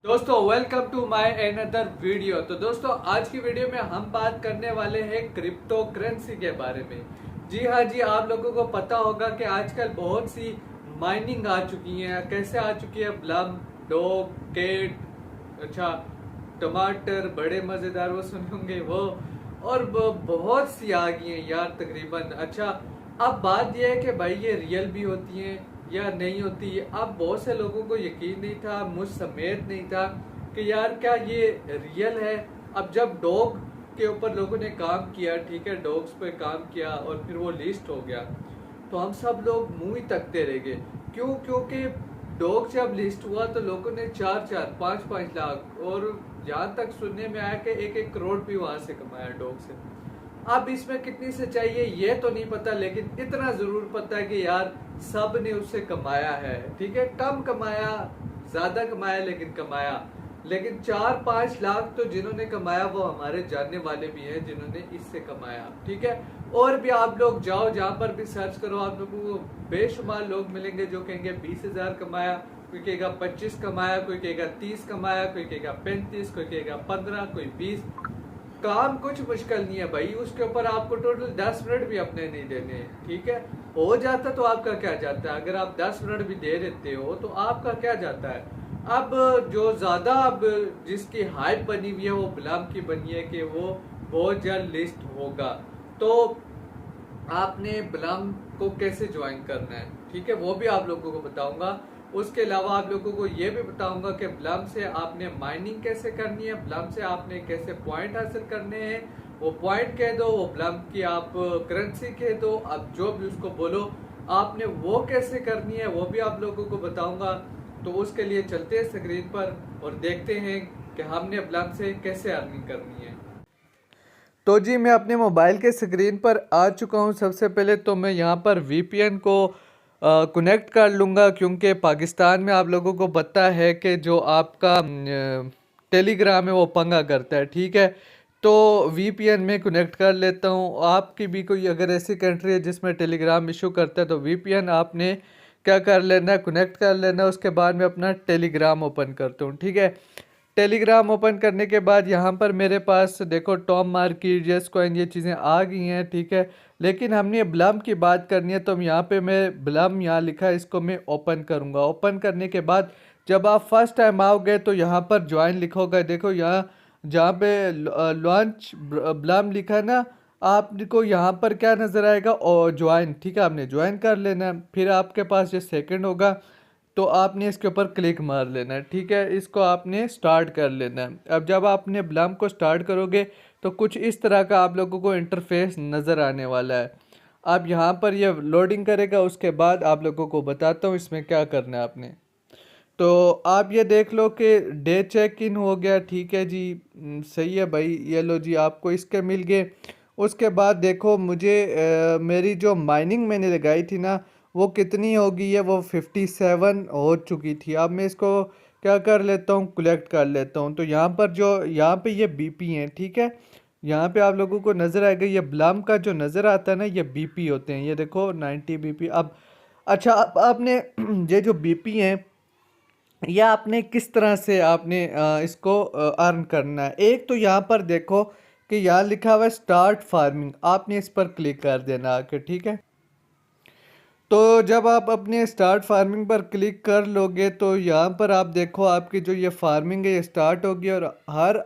दोस्तों welcome to my another video. तो दोस्तों आज की वीडियो में हम बात करने वाले हैं क्रिप्टो करेंसी के बारे में। जी हाँ जी, आप लोगों को पता होगा कि आजकल बहुत सी माइनिंग आ चुकी है। कैसे आ चुकी है? ब्लम, डॉग, केट, अच्छा, टमाटर, बड़े मजेदार वो सुने होंगे वो, और बहुत सी आ गई हैं यार तकरीबन। अच्छा, अब बात यह है कि भाई ये रियल भी होती हैं या नहीं होती। अब बहुत से लोगों को यकीन नहीं था, मुझ समेत नहीं था, कि यार क्या ये रियल है। अब जब डॉग के ऊपर लोगों ने काम किया, ठीक है, डॉग्स पे काम किया और फिर वो लिस्ट हो गया, तो हम सब लोग मुंह ही तकते रह गए। क्यों? क्योंकि डॉग जब लिस्ट हुआ तो लोगों ने 4-4, 5-5 लाख, और यहाँ तक सुनने में आया कि 1-1 करोड़ भी वहां से कमाया डॉग से। अब इसमें कितनी सच्चाई है ये तो नहीं पता, लेकिन इतना जरूर पता है कि यार सब ने उससे कमाया है। ठीक है, कम कमाया, ज्यादा कमाया, लेकिन कमाया। लेकिन 4-5 लाख तो जिन्होंने कमाया वो हमारे जानने वाले भी हैं जिन्होंने इससे कमाया। ठीक है, और भी आप लोग जाओ, जहां पर भी सर्च करो, आप लोगों को बेशुमार लोग मिलेंगे जो कहेंगे 20,000 कमाया, कोई कहेगा 25 कमाया, कोई कहेगा 30 कमाया, कोई कहेगा 35, कोई कहेगा 15, कोई 20। काम कुछ मुश्किल नहीं है भाई, उसके ऊपर आपको टोटल 10 मिनट भी अपने नहीं देने हैं। ठीक है, हो जाता तो आपका क्या जाता है? अगर आप 10 मिनट भी दे देते हो तो आपका क्या जाता है? अब जो ज्यादा अब जिसकी हाइप बनी हुई है वो ब्लम की बनी है कि वो बहुत जल्द लिस्ट होगा। तो आपने ब्लम को कैसे ज्वाइन करना है, ठीक है, वो भी आप लोगों को बताऊंगा। उसके अलावा आप लोगों को ये भी बताऊंगा कि ब्लम से आपने माइनिंग कैसे करनी है, ब्लम से आपने कैसे पॉइंट हासिल करने हैं। वो पॉइंट कह दो, वो ब्लम की आप करेंसी कह दो, आप जो भी उसको बोलो, आपने वो कैसे करनी है वो भी आप लोगों को बताऊंगा। तो उसके लिए चलते हैं स्क्रीन पर और देखते हैं कि हमने ब्लम से कैसे अर्निंग करनी है। तो जी मैं अपने मोबाइल के स्क्रीन पर आ चुका हूँ। सबसे पहले तो मैं यहाँ पर वीपीएन को कनेक्ट कर लूँगा, क्योंकि पाकिस्तान में आप लोगों को पता है कि जो आपका टेलीग्राम है वो पंगा करता है। ठीक है, तो वीपीएन में कनेक्ट कर लेता हूँ। आपकी भी कोई अगर ऐसी कंट्री है जिसमें टेलीग्राम इशू करता है तो वीपीएन आपने क्या कर लेना है, कनेक्ट कर लेना है। उसके बाद मैं अपना टेलीग्राम ओपन करता हूँ। ठीक है, टेलीग्राम ओपन करने के बाद यहाँ पर मेरे पास देखो टॉम मार्केट, जेस कॉइन, ये चीज़ें आ गई हैं। ठीक है, लेकिन हमने ब्लम की बात करनी है तो यहाँ पे मैं ब्लम यहाँ लिखा है, इसको मैं ओपन करूँगा। ओपन करने के बाद जब आप फर्स्ट टाइम आओगे तो यहाँ पर ज्वाइन लिखोगे। देखो यहाँ जहाँ पे लॉन्च ब्लम लिखा है ना, आपको यहाँ पर क्या नज़र आएगा, और ज्वाइन। ठीक है, आपने ज्वाइन कर लेना है। फिर आपके पास जो सेकंड होगा तो आपने इसके ऊपर क्लिक मार लेना है। ठीक है, इसको आपने स्टार्ट कर लेना है। अब जब आपने ब्लम को स्टार्ट करोगे तो कुछ इस तरह का आप लोगों को इंटरफेस नज़र आने वाला है। अब यहाँ पर ये लोडिंग करेगा, उसके बाद आप लोगों को बताता हूँ इसमें क्या करना है आपने। तो आप ये देख लो कि डे चेक इन हो गया। ठीक है जी, सही है भाई, ये लो जी आपको इसके मिल गए। उसके बाद देखो मुझे मेरी जो माइनिंग मैंने लगाई थी ना वो कितनी हो गई है, वो 57 हो चुकी थी। अब मैं इसको क्या कर लेता हूँ, कलेक्ट कर लेता हूँ। तो यहाँ पर जो यहाँ पे ये बीपी हैं। ठीक है, यहाँ पे आप लोगों को नज़र आएगा, ये ब्लम का जो नज़र आता है ना ये बीपी होते हैं। ये देखो 90 बीपी। अब अच्छा, अब आपने ये जो बीपी हैं या आपने किस तरह से आपने इसको अर्न करना है। एक तो यहाँ पर देखो कि यहाँ लिखा हुआ है स्टार्ट फार्मिंग, आपने इस पर क्लिक कर देना आके। ठीक है, तो जब आप अपने स्टार्ट फार्मिंग पर क्लिक कर लोगे तो यहाँ पर आप देखो आपकी जो ये फार्मिंग है ये स्टार्ट होगी, और हर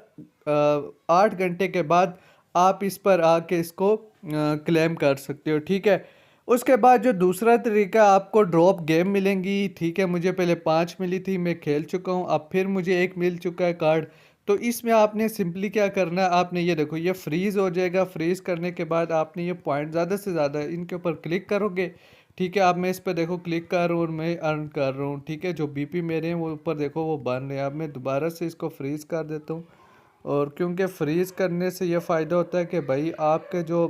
8 घंटे के बाद आप इस पर आके इसको क्लेम कर सकते हो। ठीक है, उसके बाद जो दूसरा तरीका, आपको ड्रॉप गेम मिलेंगी। ठीक है, मुझे पहले 5 मिली थी, मैं खेल चुका हूँ, अब फिर मुझे एक मिल चुका है कार्ड। तो इसमें आपने सिंपली क्या करना है, आपने ये देखो ये फ्रीज़ हो जाएगा। फ्रीज़ करने के बाद आपने ये पॉइंट ज़्यादा से ज़्यादा इनके ऊपर क्लिक करोगे। ठीक है, अब मैं इस पर देखो क्लिक कर रहा हूँ और मैं अर्न कर रहा हूँ। ठीक है, जो बीपी मेरे हैं वो ऊपर देखो वो बन रहे हैं। अब मैं दोबारा से इसको फ्रीज़ कर देता हूँ, और क्योंकि फ्रीज़ करने से ये फ़ायदा होता है कि भाई आपके जो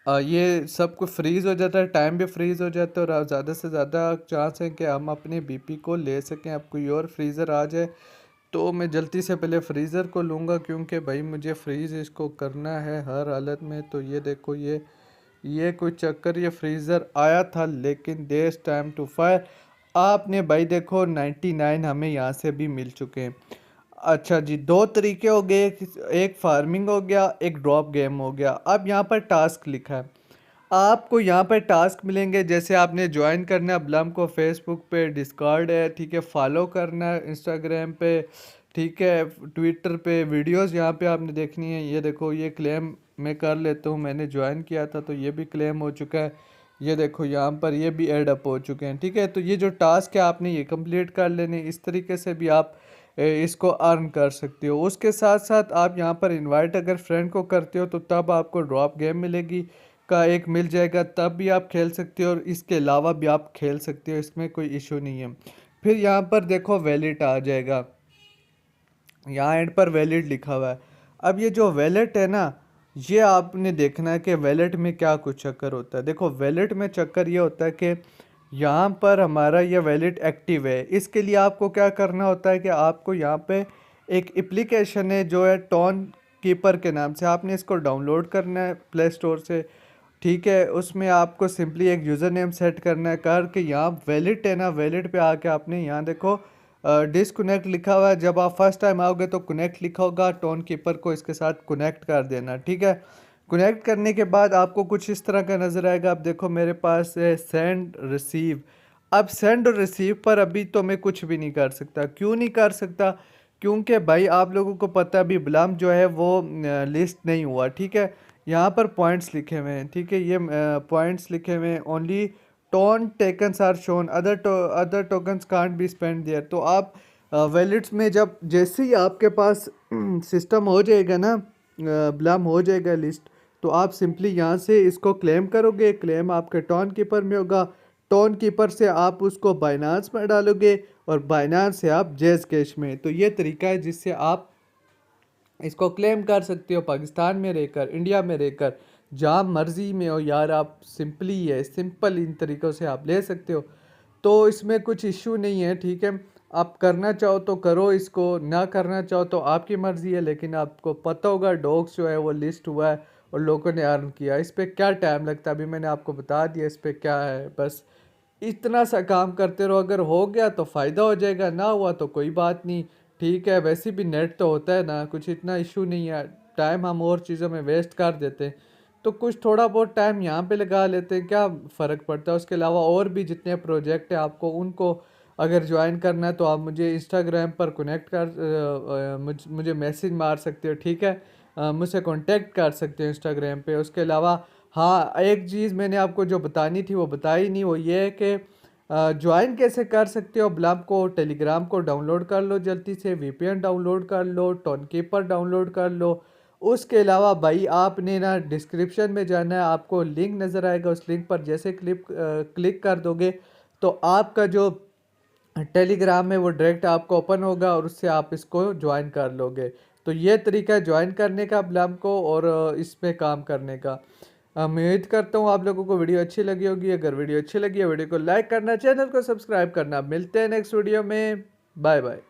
ये सब कुछ फ्रीज़ हो जाता है, टाइम भी फ्रीज़ हो जाता है, और ज़्यादा से ज़्यादा चांस है कि हम अपने बीपी को ले सकें। अब कोई और फ्रीज़र आ जाए तो मैं जल्दी से पहले फ्रीज़र को लूँगा, क्योंकि भाई मुझे फ्रीज़ इसको करना है हर हालत में। तो ये देखो ये कोई चक्कर, ये फ्रीज़र आया था लेकिन देयर टाइम टू फायर। आपने भाई देखो 99 हमें यहाँ से भी मिल चुके हैं। अच्छा जी, दो तरीके हो गए, एक फार्मिंग हो गया, एक ड्रॉप गेम हो गया। अब यहाँ पर टास्क लिखा है, आपको यहाँ पर टास्क मिलेंगे। जैसे आपने ज्वाइन करना है ब्लम को, फेसबुक पे डिस्कॉर्ड है, ठीक है, फॉलो करना है इंस्टाग्राम पे, ठीक है, ट्विटर पे, वीडियोस यहाँ पे आपने देखनी है। ये देखो, ये क्लेम मैं कर लेता हूँ, मैंने ज्वाइन किया था तो ये भी क्लेम हो चुका है। ये देखो यहाँ पर ये भी ऐड अप हो चुके हैं, ठीक है। तो ये जो टास्क है आपने ये कंप्लीट कर लेने, इस तरीके से भी आप इसको अर्न कर सकते हो। उसके साथ साथ आप यहाँ पर इनवाइट अगर फ्रेंड को करते हो तो तब आपको ड्रॉप गेम मिलेगी का एक मिल जाएगा, तब भी आप खेल सकते हो और इसके अलावा भी आप खेल सकते हो, इसमें कोई इशू नहीं है। फिर यहाँ पर देखो वैलिड आ जाएगा, यहाँ एंड पर वैलिड लिखा हुआ है। अब ये जो वैलेट है ना, ये आपने देखना है कि वैलेट में क्या कुछ चक्कर होता है। देखो वैलेट में चक्कर ये होता है कि यहाँ पर हमारा ये वैलेट एक्टिव है। इसके लिए आपको क्या करना होता है कि आपको यहाँ पे एक एप्लीकेशन है जो है टोन कीपर के नाम से, आपने इसको डाउनलोड करना है प्ले स्टोर से, ठीक है। उसमें आपको सिंपली एक यूज़र नेम सेट करना है, करके यहाँ वैलेट है ना, वैलेट पे आके आपने यहाँ देखो डिसकनेक्ट लिखा हुआ है। जब आप फर्स्ट टाइम आओगे तो कनेक्ट लिखा होगा, टोन कीपर को इसके साथ कनेक्ट कर देना, ठीक है। कनेक्ट करने के बाद आपको कुछ इस तरह का नज़र आएगा। अब देखो मेरे पास है सेंड रिसीव। अब सेंड और रिसीव पर अभी तो मैं कुछ भी नहीं कर सकता। क्यों नहीं कर सकता? क्योंकि भाई आप लोगों को पता है अभी ब्लम जो है वो लिस्ट नहीं हुआ, ठीक है। यहाँ पर पॉइंट्स लिखे हुए हैं, ठीक है, ये पॉइंट्स लिखे हुए हैं। Only ten tokens are shown, other tokens can't be spend there. तो आप वैलेट्स में जब जैसे ही आपके पास सिस्टम हो जाएगा ना, ब्लम हो जाएगा लिस्ट, तो आप सिंपली यहाँ से इसको क्लेम करोगे। क्लेम आपके टोन कीपर में होगा, टोन कीपर से आप उसको बाइनांस में डालोगे और बाइनांस से आप जेज कैश में। तो ये तरीका है जिससे आप इसको क्लेम कर सकते हो, पाकिस्तान में रहकर, इंडिया में रहकर, जहाँ मर्जी में हो यार। आप सिंपली है, सिंपल इन तरीक़ों से आप ले सकते हो। तो इसमें कुछ इशू नहीं है, ठीक है। आप करना चाहो तो करो इसको, ना करना चाहो तो आपकी मर्ज़ी है। लेकिन आपको पता होगा डॉग्स जो है वो लिस्ट हुआ है और लोगों ने अर्न किया। इस पर क्या टाइम लगता है, अभी मैंने आपको बता दिया इस पर क्या है। बस इतना सा काम करते रहो, अगर हो गया तो फ़ायदा हो जाएगा, ना हुआ तो कोई बात नहीं, ठीक है। वैसे भी नेट तो होता है ना, कुछ इतना इशू नहीं है। टाइम हम और चीज़ों में वेस्ट कर देते हैं, तो कुछ थोड़ा बहुत टाइम यहाँ पे लगा लेते हैं, क्या फ़र्क पड़ता है। उसके अलावा और भी जितने प्रोजेक्ट हैं आपको उनको अगर ज्वाइन करना है तो आप मुझे इंस्टाग्राम पर कनेक्ट कर मुझे मैसेज मार सकते हो, ठीक है। मुझसे कांटेक्ट कर सकते हो इंस्टाग्राम पे। उसके अलावा हाँ, एक चीज़ मैंने आपको जो बतानी थी वो बताई नहीं, वो ये है कि ज्वाइन कैसे कर सकते हो ब्लम को। टेलीग्राम को डाउनलोड कर लो जल्दी से, वीपीएन डाउनलोड कर लो, टोनकीपर डाउनलोड कर लो। उसके अलावा भाई आपने ना डिस्क्रिप्शन में जाना है, आपको लिंक नज़र आएगा, उस लिंक पर जैसे क्लिक कर दोगे तो आपका जो टेलीग्राम में वो डायरेक्ट आपको ओपन होगा और उससे आप इसको ज्वाइन कर लोगे। तो ये तरीका है ज्वाइन करने का ब्लम को और इस पे काम करने का। उम्मीद करता हूँ आप लोगों को वीडियो अच्छी लगी होगी। अगर वीडियो अच्छी लगी है वीडियो को लाइक करना, चैनल को सब्सक्राइब करना। मिलते हैं नेक्स्ट वीडियो में, बाय बाय।